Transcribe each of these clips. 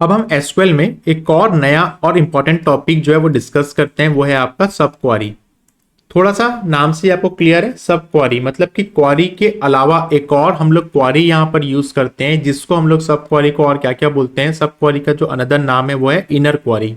अब हम एसक्यूएल में एक और नया और इम्पोर्टेंट टॉपिक जो है वो डिस्कस करते हैं, वो है आपका सब क्वारी। थोड़ा सा नाम से आपको क्लियर है, सब क्वारी मतलब कि क्वारी के अलावा एक और हम लोग क्वारी यहाँ पर यूज करते हैं, जिसको हम लोग सब क्वारी को और क्या क्या बोलते हैं। सब क्वारी का जो अनदर नाम है वो है इनर क्वारी।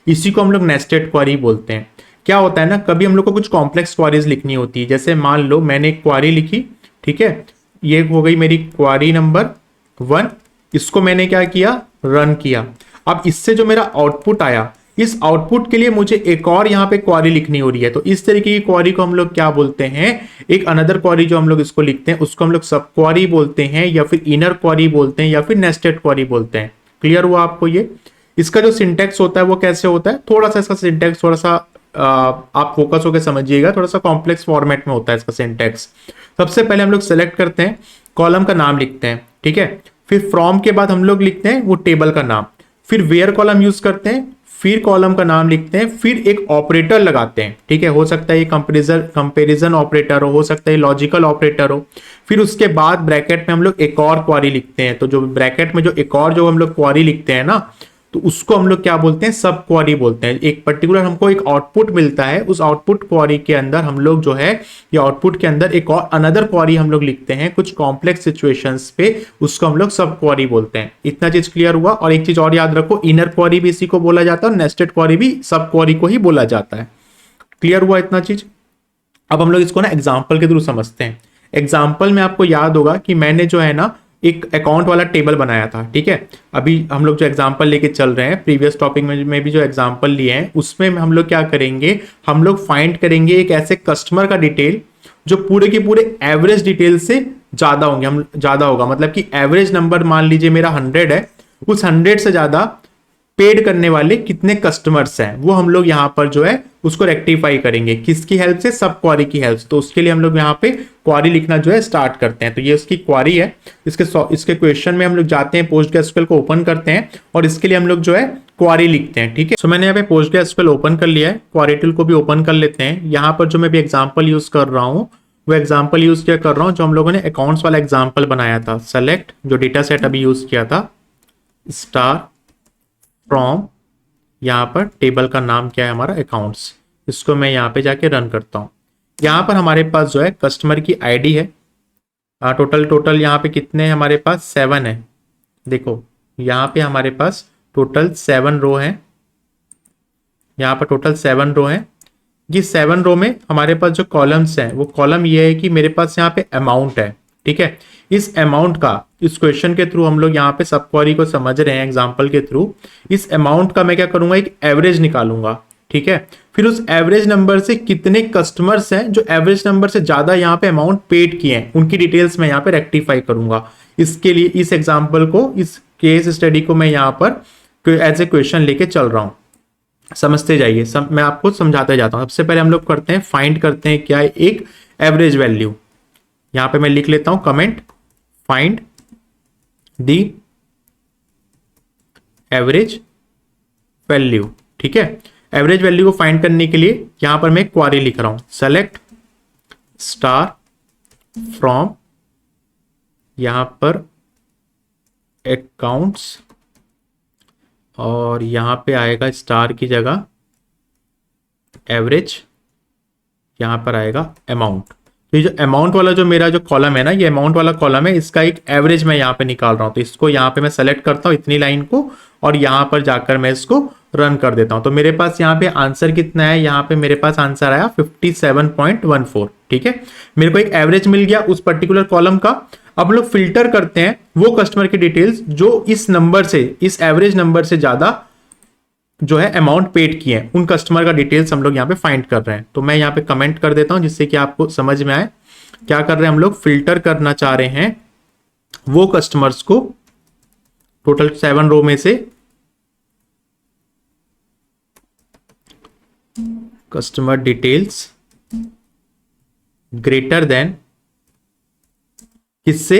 इसी को हम लोग नेस्टेड क्वारी बोलते हैं। क्या होता है ना, कभी हम लोग को कुछ कॉम्प्लेक्स क्वारीज लिखनी होती है। जैसे मान लो मैंने एक क्वारी लिखी, ठीक है, ये हो गई मेरी क्वारी नंबर 1। इसको मैंने क्या किया, रन किया। अब इससे जो मेरा आउटपुट आया, इस आउटपुट के लिए मुझे एक और यहाँ पे क्वारी लिखनी हो रही है। तो इस तरीके की क्वारी को हम लोग क्या बोलते हैं, एक अनदर क्वारी जो हम लोग इसको लिखते हैं उसको हम लोग सब क्वारी बोलते हैं, या फिर इनर क्वारी बोलते हैं, या फिर नेस्टेड क्वारी बोलते हैं। क्लियर हुआ आपको ये? इसका जो सिंटेक्स होता है वो कैसे होता है, थोड़ा सा इसका सिंटेक्स थोड़ा सा आप फोकस होकर समझिएगा, थोड़ा सा कॉम्प्लेक्स फॉर्मेट में होता है इसका सिंटेक्स। सबसे पहले हम लोग सेलेक्ट करते हैं, कॉलम का नाम लिखते हैं, ठीक है। फिर फ्रॉम के बाद हम लोग लिखते हैं वो टेबल का नाम। फिर वेयर कॉलम यूज करते हैं, फिर कॉलम का नाम लिखते हैं, फिर एक ऑपरेटर लगाते हैं, ठीक है। हो सकता है ये कंपेरिजन ऑपरेटर हो सकता है लॉजिकल ऑपरेटर हो। फिर उसके बाद ब्रैकेट में हम लोग एक और क्वारी लिखते हैं। तो जो ब्रैकेट में जो एक और जो हम लोग क्वारी लिखते हैं ना, तो उसको हम लोग क्या बोलते हैं, सब क्वारी बोलते हैं। एक पर्टिकुलर हमको एक आउटपुट मिलता है, उस आउटपुट क्वारी के अंदर हम लोग जो है, या आउटपुट के अंदर एक और अनदर क्वारी हम लोग लिखते हैं कुछ कॉम्प्लेक्स सिचुएशंस पे, उसको हम लोग सब क्वारी बोलते हैं। इतना चीज क्लियर हुआ। और एक चीज और याद रखो, इनर क्वारी भी इसी को बोला जाता है और नेस्टेड क्वारी भी सब क्वारी को ही बोला जाता है। क्लियर हुआ इतना चीज? अब हम लोग इसको ना एग्जाम्पल के थ्रू समझते हैं। एग्जाम्पल में आपको याद होगा कि मैंने जो है ना एक अकाउंट वाला टेबल बनाया था, ठीक है। अभी हम लोग जो एग्जाम्पल लेके चल रहे हैं, प्रीवियस टॉपिक में भी जो एग्जाम्पल लिए हैं, उसमें हम लोग क्या करेंगे, हम लोग फाइंड करेंगे एक ऐसे कस्टमर का डिटेल जो पूरे के पूरे एवरेज डिटेल से ज्यादा होंगे। हम ज्यादा होगा मतलब कि एवरेज नंबर मान लीजिए मेरा 100 है, उस 100 से ज्यादा पेड करने वाले कितने कस्टमर्स हैं, वो हम लोग यहाँ पर जो है उसको रेक्टिफाई करेंगे। किसकी हेल्प से, सब क्वारी की हेल्प से। तो उसके लिए हम लोग यहाँ पे क्वारी लिखना जो है स्टार्ट करते हैं। तो ये उसकी क्वारी है। इसके क्वेश्चन में हम लोग जाते हैं, पोस्टग्रेसक्यूएल को ओपन करते हैं और इसके लिए हम लोग जो है क्वारी लिखते हैं, ठीक है। सो मैंने यहाँ पे पोस्टग्रेसक्यूएल ओपन कर लिया है, क्वारी टूल को भी ओपन कर लेते हैं। यहाँ पर जो मैं भी एग्जाम्पल यूज कर रहा हूँ, वो एग्जाम्पल यूज क्या कर रहा हूँ, जो हम लोगों ने अकाउंट्स वाला एग्जाम्पल बनाया था। सेलेक्ट जो डेटा सेट अभी यूज किया था, स्टार फ्रॉम, यहाँ पर टेबल का नाम क्या है हमारा, अकाउंट्स। इसको मैं यहाँ पे जाके रन करता हूँ। यहाँ पर हमारे पास जो है कस्टमर की आईडी है। टोटल यहाँ पे कितने हमारे पास 7 है। देखो यहाँ पे हमारे पास टोटल 7 रो है। यहाँ पर टोटल 7 रो है। ये 7 रो में हमारे पास जो कॉलम्स हैं, वो कॉलम ये है कि मेरे पास यहाँ पे अमाउंट है, ठीक है। इस अमाउंट का, इस क्वेश्चन के थ्रू हम लोग यहाँ पे सब क्वेरी को समझ रहे हैं एग्जांपल के थ्रू। इस अमाउंट का मैं क्या करूंगा, एक एवरेज निकालूंगा, ठीक है। फिर उस एवरेज नंबर से कितने कस्टमर्स हैं जो एवरेज नंबर से ज्यादा यहाँ पे अमाउंट पेड किए हैं, उनकी डिटेल्स मैं यहाँ पे रेक्टिफाई करूंगा। इसके लिए इस एग्जाम्पल को, इस केस स्टडी को मैं यहाँ पर एज ए क्वेश्चन लेके चल रहा हूँ। समझते जाइए, मैं आपको समझाते जाता हूँ। सबसे पहले हम लोग करते हैं, फाइंड करते हैं क्या है, एक एवरेज वैल्यू। यहां पे मैं लिख लेता हूं comment, find the average value, ठीक है। एवरेज वैल्यू को फाइंड करने के लिए यहां पर मैं क्वारी लिख रहा हूं, सेलेक्ट स्टार फ्रॉम, यहां पर अकाउंट्स, और यहां पे आएगा स्टार की जगह एवरेज, यहां पर आएगा अमाउंट। तो ये जो अमाउंट वाला जो मेरा जो कॉलम है ना, ये अमाउंट वाला कॉलम है, इसका एक एवरेज मैं यहाँ पे निकाल रहा हूँ। तो इसको यहाँ पे मैं सेलेक्ट करता हूँ इतनी लाइन को, और यहाँ पर जाकर मैं इसको रन कर देता हूँ। तो मेरे पास यहाँ पे आंसर कितना है, यहाँ पे मेरे पास आंसर आया 57.14, ठीक है। मेरे को एक एवरेज मिल गया उस पर्टिकुलर कॉलम का। अब लोग फिल्टर करते हैं वो कस्टमर की डिटेल्स जो इस नंबर से, इस एवरेज नंबर से ज्यादा जो है अमाउंट पेड किए हैं, उन कस्टमर का डिटेल्स हम लोग यहाँ पे फाइंड कर रहे हैं। तो मैं यहाँ पे कमेंट कर देता हूं जिससे कि आपको समझ में आए क्या कर रहे हैं हम लोग। फिल्टर करना चाह रहे हैं वो कस्टमर्स को टोटल 7 रो में से, कस्टमर डिटेल्स ग्रेटर देन किससे,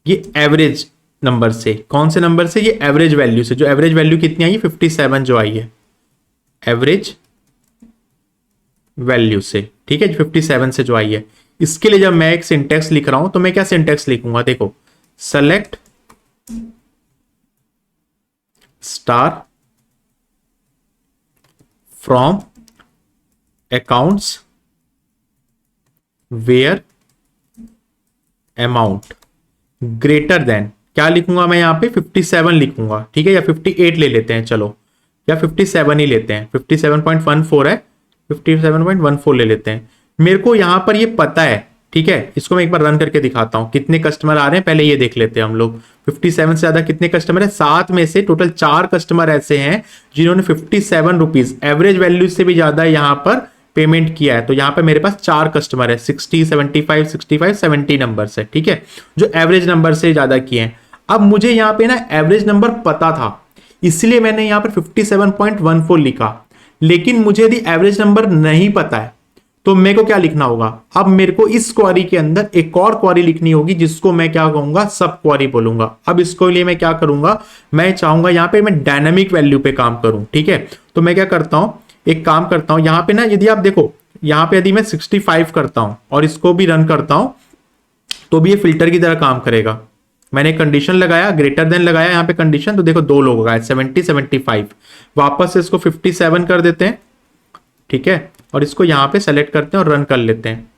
ये एवरेज नंबर से। कौन से नंबर से, ये एवरेज वैल्यू से। जो एवरेज वैल्यू कितनी आई है, 57 जो आई है एवरेज वैल्यू से, ठीक है, 57 से जो आई है। इसके लिए जब मैं एक सिंटेक्स लिख रहा हूं तो मैं क्या सिंटेक्स लिखूंगा, देखो, select star from accounts where amount greater than, क्या लिखूंगा मैं यहाँ पे 57 लिखूंगा, ठीक है, या 58 ले लेते हैं, चलो, या 57 ही लेते हैं, 57.14 है, 57.14 ले लेते हैं। मेरे को यहां पर ये पता है, ठीक है, इसको मैं एक बार रन करके दिखाता हूं कितने कस्टमर आ रहे हैं, पहले ये देख लेते हैं हम लोग। 57 से ज्यादा कितने कस्टमर है, 7 में से टोटल 4 कस्टमर ऐसे हैं जिन्होंने 57 रुपीज एवरेज वैल्यू से भी ज्यादा यहां पर पेमेंट किया है। तो यहां पे मेरे पास 4 कस्टमर है, 60, 75, 65, 70 नंबर है, ठीक है, जो एवरेज नंबर से ज्यादा किए हैं। अब मुझे यहाँ पे ना एवरेज नंबर पता था, इसलिए मैंने यहाँ पर 57.14 लिखा। लेकिन मुझे यदि एवरेज नंबर नहीं पता है तो मेरे को क्या लिखना होगा, अब मेरे को इस क्वेरी के अंदर एक और क्वेरी लिखनी होगी जिसको मैं क्या कहूंगा, सब क्वेरी बोलूंगा। अब इसको लिए मैं क्या करूंगा, मैं चाहूंगा यहाँ पे मैं डायनामिक वैल्यू पे काम करूं, ठीक है। तो मैं क्या करता हूं, एक काम करता हूं, यहाँ पे ना यदि आप देखो, यहाँ पे यदि मैं 65 करता हूं और इसको भी रन करता हूं तो भी ये फिल्टर की तरह काम करेगा। मैंने कंडीशन लगाया, ग्रेटर देन लगाया यहाँ पे कंडीशन, तो देखो 2 लोग आए, 70, 75। वापस से इसको 57 कर देते हैं, ठीक है, और इसको यहाँ पे सेलेक्ट करते हैं और रन कर लेते हैं।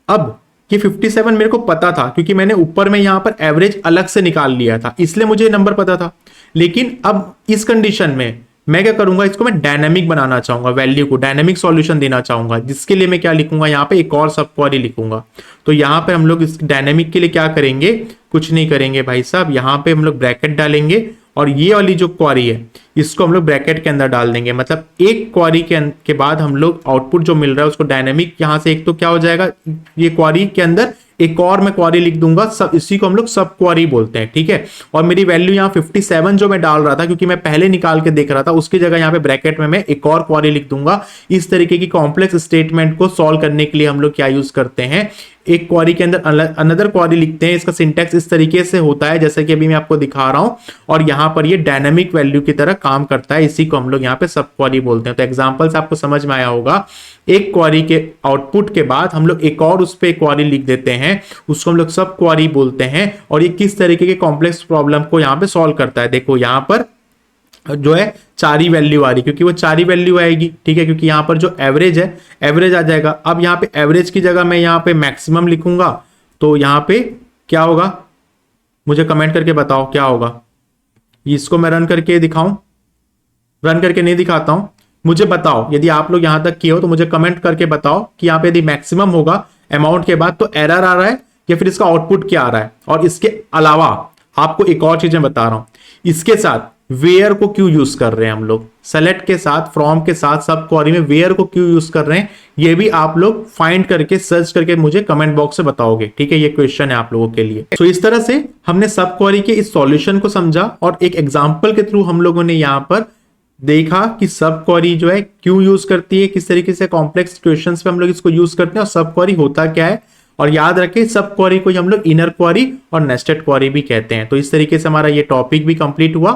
अब ये 57 मेरे को पता था क्योंकि मैंने ऊपर में यहाँ पर एवरेज अलग से निकाल लिया था, इसलिए मुझे नंबर पता था। लेकिन अब इस कंडीशन में मैं क्या करूंगा, इसको मैं डायनामिक बनाना चाहूंगा, वैल्यू को डायनामिक सॉल्यूशन देना चाहूंगा, जिसके लिए मैं क्या लिखूंगा, यहाँ पे एक और सब क्वेरी लिखूंगा। तो यहाँ पे हम लोग इस डायनामिक के लिए क्या करेंगे, कुछ नहीं करेंगे भाई साहब, यहाँ पे हम लोग ब्रैकेट डालेंगे और ये वाली जो क्वेरी है इसको हम लोग ब्रैकेट के अंदर डाल देंगे। मतलब एक क्वेरी के बाद हम लोग आउटपुट जो मिल रहा है उसको डायनेमिक, यहां से एक तो क्या हो जाएगा, ये क्वेरी के अंदर एक और मैं क्वेरी लिख दूंगा, सब इसी को हम लोग सब क्वेरी बोलते हैं, ठीक है। और मेरी वैल्यू यहाँ 57 जो मैं डाल रहा था क्योंकि मैं पहले निकाल के देख रहा था, उसकी जगह यहाँ पे ब्रैकेट में मैं एक और क्वेरी लिख दूंगा। इस तरीके की कॉम्प्लेक्स स्टेटमेंट को सॉल्व करने के लिए हम लोग क्या यूज करते हैं, एक क्वेरी के अंदर अनदर क्वेरी लिखते हैं। इसका सिंटैक्स इस तरीके से होता है जैसे कि अभी मैं आपको दिखा रहा हूं, और यहां पर ये डायनामिक वैल्यू की तरह काम करता है, इसी को हम लोग यहाँ पे सब क्वेरी बोलते हैं। तो एग्जांपल से आपको समझ में आया होगा, एक क्वेरी के आउटपुट के बाद हम लोग एक और उस पर क्वेरी लिख देते हैं, उसको हम लोग सब क्वेरी बोलते हैं। और ये किस तरीके के कॉम्प्लेक्स प्रॉब्लम को यहाँ पे सॉल्व करता है, देखो यहाँ पर जो है 4 ही वैल्यू आ रही, क्योंकि वो 4 ही वैल्यू आएगी, ठीक है, क्योंकि यहां पर जो एवरेज है एवरेज आ जाएगा। अब यहाँ पे एवरेज की जगह मैं यहाँ पे मैक्सिमम लिखूंगा, तो यहाँ पे क्या होगा, मुझे कमेंट करके बताओ क्या होगा। इसको मैं रन करके दिखाऊं, रन करके नहीं दिखाता हूं, मुझे बताओ यदि आप लोग यहां तक किए हो तो मुझे कमेंट करके बताओ कि यहाँ पे यदि मैक्सिमम होगा अमाउंट के बाद तो एरर आ रहा है या फिर इसका आउटपुट क्या आ रहा है। और इसके अलावा आपको एक और चीजें बता रहा हूं, इसके साथ वेयर को क्यों यूज कर रहे हैं हम लोग, सेलेक्ट के साथ, फ्रॉम के साथ, सब क्वेरी में वेयर को क्यों यूज कर रहे हैं, ये भी आप लोग फाइंड करके सर्च करके मुझे कमेंट बॉक्स से बताओगे, ठीक है। ये क्वेश्चन है आप लोगों के लिए। तो इस तरह से हमने सब क्वेरी के इस सॉल्यूशन को समझा और एक एग्जांपल के थ्रू हम लोगों ने यहां पर देखा कि सब क्वेरी जो है क्यों यूज करती है, किस तरीके से कॉम्प्लेक्स क्वेश्चंस पे हम लोग इसको यूज करते हैं और सब क्वेरी होता क्या है। और याद रखें सब क्वेरी को हम लोग इनर क्वेरी और नेस्टेड क्वेरी भी कहते हैं। तो इस तरीके से हमारा ये टॉपिक भी कंप्लीट हुआ।